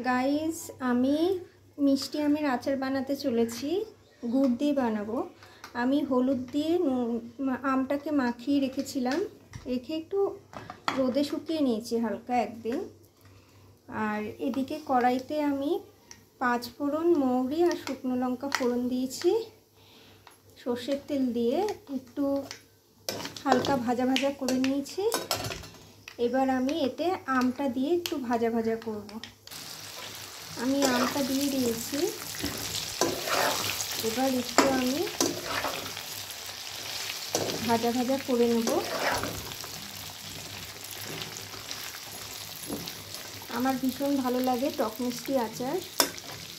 Guys, আমি মিষ্টি আমের আচার বানাতে চলেছি। গুড় দিয়ে বানাবো। আমি হলুদ দিয়ে আমটাকে মাখিয়ে রেখেছিলাম, রেখে একটু রোদে শুকিয়ে নিয়েছি হালকা একদিন। আর এদিকে কড়াইতে আমি 5 ফোড়ন, মৌরি আর শুকনো লঙ্কা ফোড়ন দিয়েছি। সর্ষের তেল দিয়ে একটু হালকা ভাজা ভাজা করে নিয়েছি। এবার আমি এতে আমটা দিয়ে একটু ভাজা ভাজা করব। আমি আমটা দিয়ে দিয়েছি। এবার একটু আমি ভাজা ভাজা করে নেব। আমার ভীষণ ভালো লাগে টক মিষ্টি আচার।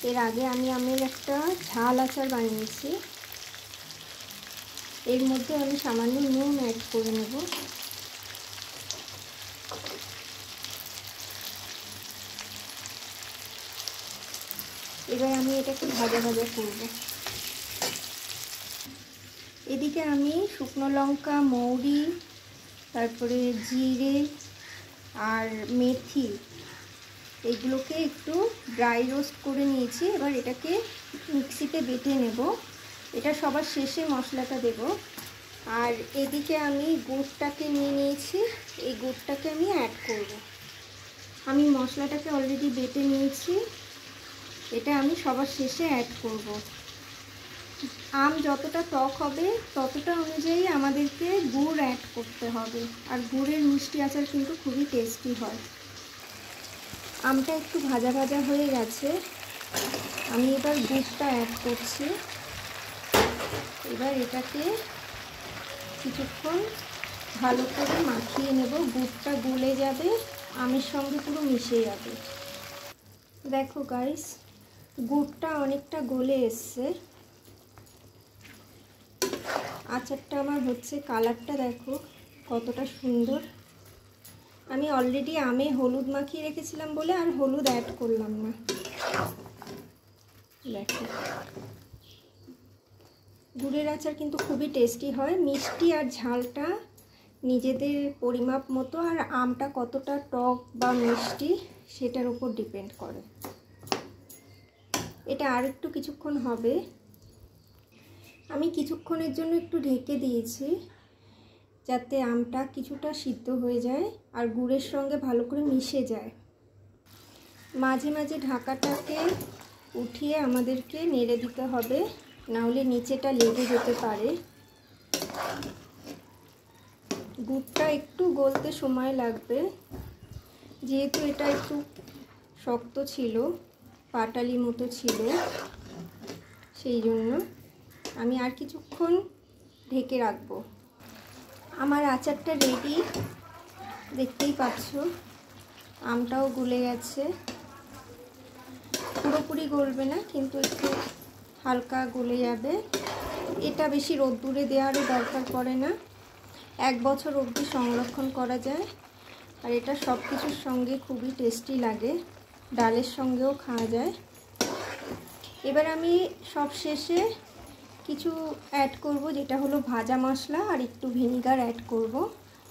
এর আগে আমি আমের একটা ঝাল আচার বানিয়েছি। এর মধ্যে আমি সামান্য নুন অ্যাড করে নেব। এবার আমি এটাকে ভাজা ভাজা করব। এদিকে আমি শুকনো লঙ্কা, মৌরি, তারপরে জিরে আর মেথি এগুলোকে একটু ড্রাই রোস্ট করে নিয়েছি। এবার এটাকে মিক্সিতে বেটে নেব। এটা সবার শেষে মশলাটা দেব। আর এদিকে আমি গুড়টাকে নিয়ে নিয়েছি, এই গুড়টাকে আমি অ্যাড করব। আমি মশলাটাকে অলরেডি বেটে নিয়েছি, এটা আমি সবার শেষে অ্যাড করব। আম যতটা টক হবে ততটা অনুযায়ী আমাদেরকে গুড় অ্যাড করতে হবে। আর গুড়ের মিষ্টি আচার কিন্তু খুবই টেস্টি হয়। আমটা একটু ভাজা ভাজা হয়ে গেছে, আমি এবার গুড়টা অ্যাড করছি। এবার এটাকে কিছুক্ষণ ভালো করে মাখিয়ে নেব। গুড়টা গলে যাবে, আমের সঙ্গে পুরো মিশে যাবে। দেখো গাইস, গুড়টা অনেকটা গলে এসছে। আচারটা আমার হচ্ছে, কালারটা দেখো কতটা সুন্দর। আমি অলরেডি আমে হলুদ মাখিয়ে রেখেছিলাম বলে আর হলুদ অ্যাড করলাম না। দেখো, গুড়ের আচার কিন্তু খুবই টেস্টি হয়। মিষ্টি আর ঝালটা নিজেদের পরিমাপ মতো, আর আমটা কতটা টক বা মিষ্টি সেটার উপর ডিপেন্ড করে। এটা আর একটু কিছুক্ষণ হবে। আমি কিছুক্ষণের জন্য একটু ঢেকে দিয়েছি যাতে আমটা কিছুটা সিদ্ধ হয়ে যায় আর গুড়ের সঙ্গে ভালো করে মিশে যায়। মাঝে মাঝে ঢাকাটাকে উঠিয়ে আমাদেরকে নেড়ে দিতে হবে, নাহলে নিচেটা লেগে যেতে পারে। গুড়টা একটু গলতে সময় লাগবে, যেহেতু এটা একটু শক্ত ছিল, পাটালি মতো ছিল, সেই জন্য আমি আর কিছুক্ষণ ঢেকে রাখবো। আমার আচারটা রেডি, দেখতেই পাচ্ছ। আমটাও গলে গেছে, পুরোপুরি গলবে না কিন্তু একটু হালকা গলে যাবে। এটা বেশি রোদ্দুরে দেওয়ারও দরকার পড়ে না, 1 বছর অবধি সংরক্ষণ করা যায়। আর এটা সব কিছুর সঙ্গে খুবই টেস্টি লাগে, ডালের সঙ্গেও খাওয়া যায়। এবার আমি সব শেষে কিছু অ্যাড করব, যেটা হলো ভাজা মশলা আর একটু ভিনিগার অ্যাড করব,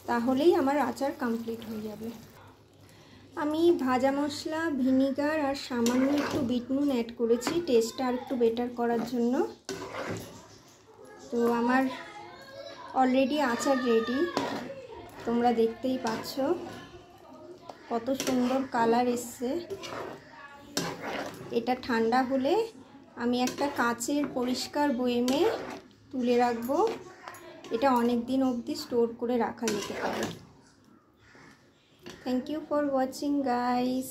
তাহলেই আমার আচার কমপ্লিট হয়ে যাবে। আমি ভাজা মশলা, ভিনিগার আর সামান্য একটু বিট নুন অ্যাড করেছি টেস্টটা আর একটু বেটার করার জন্য। তো আমার অলরেডি আচার রেডি, তোমরা দেখতেই পাচ্ছ কত সুন্দর কালার এসছে। এটা ঠান্ডা হলে আমি একটা কাচের পরিষ্কার বয়ামে তুলে রাখবো। এটা অনেক দিন অবধি স্টোর করে রাখা যেতে পারে। Thank you for watching guys.